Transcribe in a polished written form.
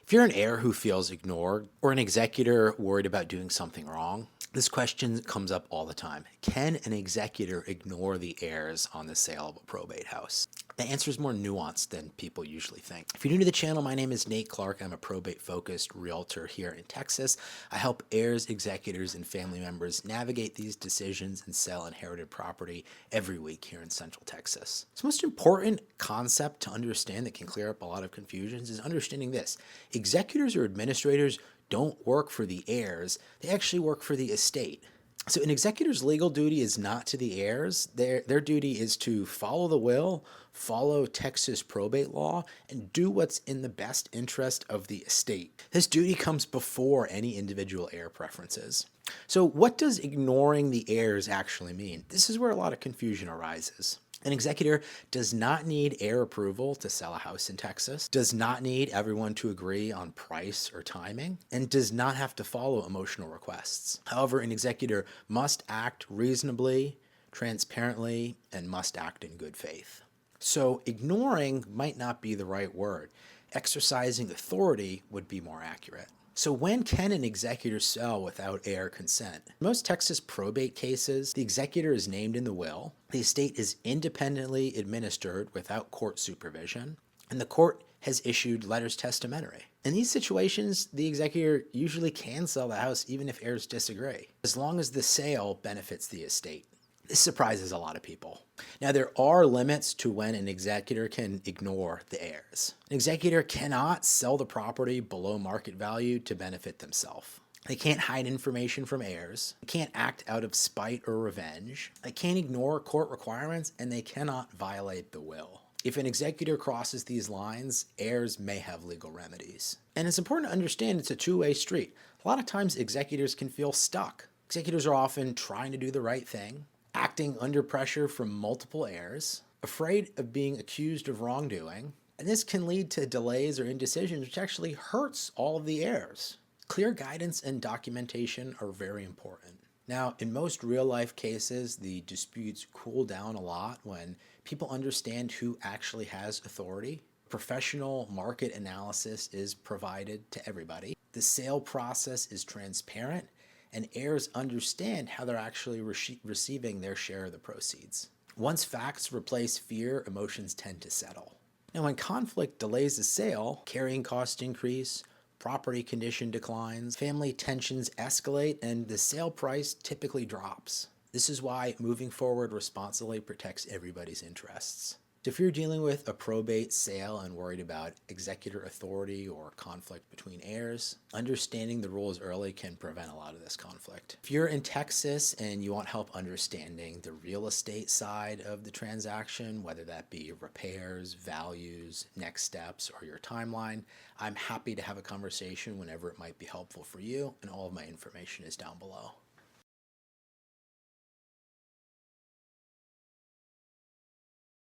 If you're an heir who feels ignored or an executor worried about doing something wrong, this question comes up all the time. Can an executor ignore the heirs on the sale of a probate house? The answer is more nuanced than people usually think. If you're new to the channel, my name is Nate Clark. I'm a probate-focused realtor here in Texas. I help heirs, executors, and family members navigate these decisions and sell inherited property every week here in Central Texas. The most important concept to understand that can clear up a lot of confusions is understanding this. Executors or administrators don't work for the heirs, they actually work for the estate. So an executor's legal duty is not to the heirs. Their duty is to follow the will, follow Texas probate law, and do what's in the best interest of the estate. This duty comes before any individual heir preferences. So what does ignoring the heirs actually mean? This is where a lot of confusion arises. An executor does not need heir approval to sell a house in Texas, does not need everyone to agree on price or timing, and does not have to follow emotional requests. However, an executor must act reasonably, transparently, and must act in good faith. So ignoring might not be the right word. Exercising authority would be more accurate. So when can an executor sell without heir consent? In most Texas probate cases, the executor is named in the will, the estate is independently administered without court supervision, and the court has issued letters testamentary. In these situations, the executor usually can sell the house even if heirs disagree, as long as the sale benefits the estate. This surprises a lot of people. Now, there are limits to when an executor can ignore the heirs. An executor cannot sell the property below market value to benefit themselves. They can't hide information from heirs. They can't act out of spite or revenge. They can't ignore court requirements, and they cannot violate the will. If an executor crosses these lines, heirs may have legal remedies. And it's important to understand it's a two-way street. A lot of times executors can feel stuck. Executors are often trying to do the right thing, acting under pressure from multiple heirs, afraid of being accused of wrongdoing, and this can lead to delays or indecisions, which actually hurts all of the heirs. Clear guidance and documentation are very important. Now, in most real-life cases, the disputes cool down a lot when people understand who actually has authority. Professional market analysis is provided to everybody. The sale process is transparent, and heirs understand how they're actually receiving their share of the proceeds. Once facts replace fear, emotions tend to settle. Now, when conflict delays the sale, carrying costs increase, property condition declines, family tensions escalate, and the sale price typically drops. This is why moving forward responsibly protects everybody's interests. So if you're dealing with a probate sale and worried about executor authority or conflict between heirs, understanding the rules early can prevent a lot of this conflict. If you're in Texas and you want help understanding the real estate side of the transaction, whether that be repairs, values, next steps, or your timeline, I'm happy to have a conversation whenever it might be helpful for you, and all of my information is down below.